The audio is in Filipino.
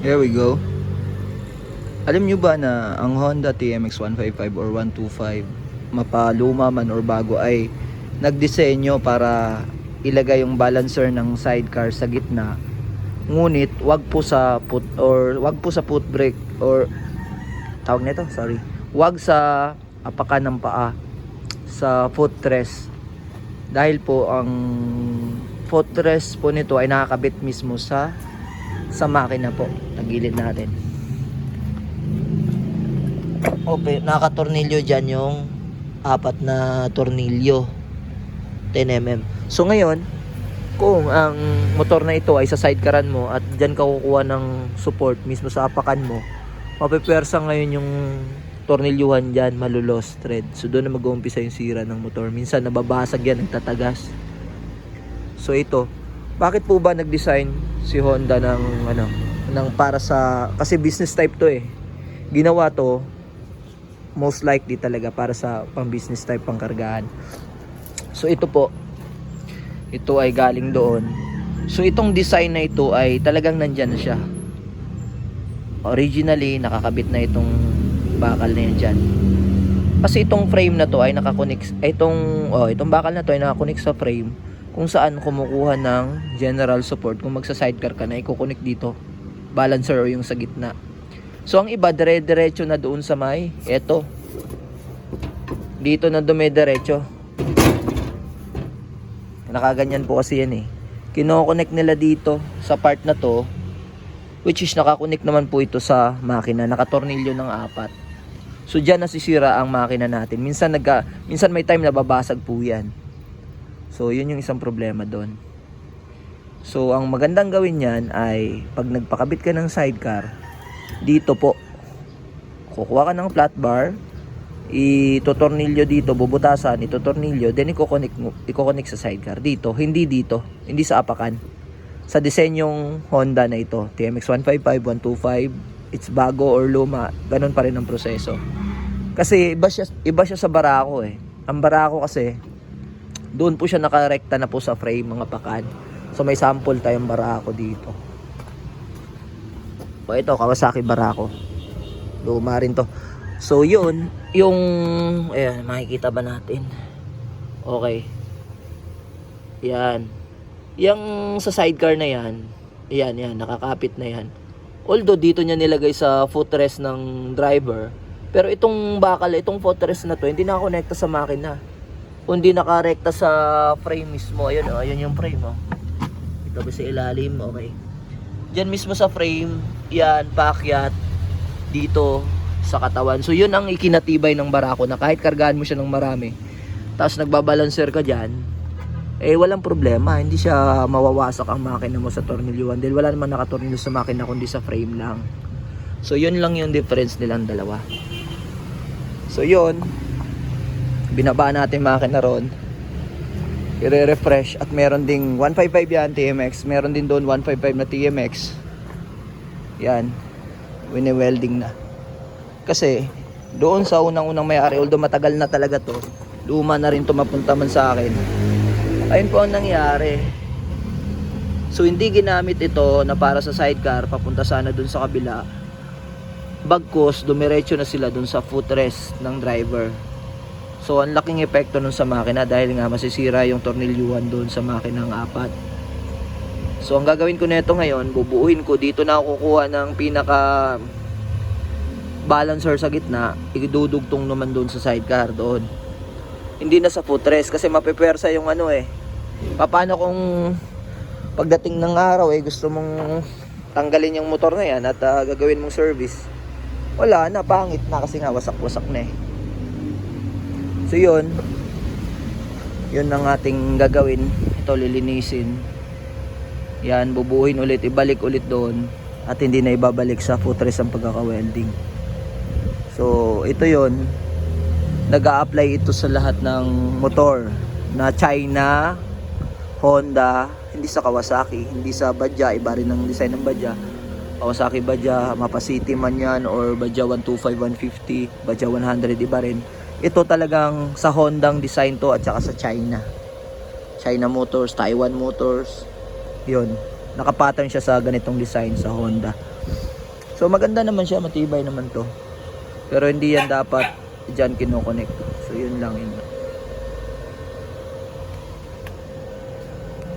Here we go. Alam nyo ba na ang Honda TMX 155 or 125, mapaluma man or bago, ay nagdisenyo para ilagay yung balancer ng sidecar sa gitna. Ngunit wag po sa foot brake or tawag nito, sorry. Wag sa apakan ng paa sa footrest. Dahil po ang footrest po nito ay nakakabit mismo sa makina po. Tagilid natin. Okay, nakatornilyo dyan yung apat na tornilyo 10mm. So ngayon, kung ang motor na ito ay sa sidecaran mo at dyan ka kukuha ng support mismo sa apakan mo, mapipwersa ngayon yung tornilyuhan dyan, malulos thread. So doon na mag-uumpisa yung sira ng motor. Minsan nababasag yan, nagtatagas. So ito, bakit po ba nag-design si Honda ng para sa, kasi business type to eh. Ginawa to most likely talaga para sa pang business type, pang kargahan. So ito po, ito ay galing doon. So itong design na ito ay talagang nandyan na siya. Originally nakakabit na itong bakal na yan dyan. Kasi itong frame na to ay nakakonect, itong bakal na to ay nakakonect sa frame kung saan kumukuha ng general support. Kung magsa sidecar ka na, ikukonect dito balancer o yung sa gitna. So ang iba dire-diretso na doon sa may eto. Dito na dume-diretso. Nakaganyan po kasi yan eh. Kino-connect nila dito sa part na to, which is nakakonect naman po ito sa makina, nakatornilyo ng 4. So diyan nasisira ang makina natin. Minsan may time na babasag po yan. So yun yung isang problema doon. So ang magandang gawin niyan ay pag nagpakabit ka ng sidecar, dito po kukuha ka ng flat bar, itotornilyo dito, bubutasan, itotornilyo, then i-connect sa sidecar dito, hindi sa apakan. Sa disenyong Honda na ito, TMX 155, 125, it's bago or luma, ganun pa rin ang proseso. Kasi iba siya sa Barako eh. Ang Barako kasi doon po siya nakarekta na po sa frame, mga pakan. So may sample tayong Barako dito. O ito, Kawasaki Barako. Luma rin to. So yun, yung ayan, makikita ba natin? Okay. Yan. Yung sa sidecar na yan, yan, nakakapit na yan. Although dito niya nilagay sa footrest ng driver, pero itong bakal, itong footrest na to, hindi nakakonekta sa makina. Kundi nakarekta sa frame mismo. Ayun, ayun yung frame, oh. Ito ba sa ilalim? Okay. Diyan mismo sa frame, yan, paakyat dito sa katawan. So yun ang ikinatibay ng Barako, na kahit kargahan mo siya ng marami, tapos nagbabalancer ka dyan, eh walang problema, hindi siya mawawasak ang makina mo sa tornilyuhan dahil wala naman nakatornilyo sa makina kundi sa frame lang. So yun lang yung difference nilang dalawa. So yun, binaba natin makina ron, i-refresh, at meron ding 155 yan TMX, meron din doon 155 na TMX. Yan, wini-welding na. Kasi doon sa unang-unang may-ari, although matagal na talaga to, luma na rin to, mapunta man sa akin, ayun po ang nangyari. So hindi ginamit ito na para sa sidecar papunta sana dun sa kabila, bagkus dumiretso na sila dun sa footrest ng driver. So ang laking epekto nun sa makina dahil nga masisira yung tornilyuhan doon sa makina ng 4. So ang gagawin ko nito ngayon, bubuuin ko dito na ako kukuha ng pinaka balancer sa gitna, idudugtong naman doon sa sidecar doon. Hindi na sa footrest kasi mapipwersa yung ano eh. Paano kung pagdating ng araw eh gusto mong tanggalin yung motor na yan at gagawin mong service? Wala na, pangit na kasi nga wasak-wasak na eh. So yun ang ating gagawin. Ito lilinisin. Yan, bubuhin ulit, ibalik ulit doon, at hindi na ibabalik sa footrest ang pagkaka-welding. So ito yun, nag-a-apply ito sa lahat ng motor na China, Honda, hindi sa Kawasaki, hindi sa Badja, iba rin ang design ng Badja. Kawasaki Badja, Mapa City man yan, or Badja 125, 150, Badja 100, iba rin. Ito talagang sa Hondang design to, at saka sa China Motors, Taiwan Motors, yun. nakapattern siya sa ganitong design sa Honda. So maganda naman siya, matibay naman to. Pero hindi yan dapat diyan kino-connect. So yun lang yun.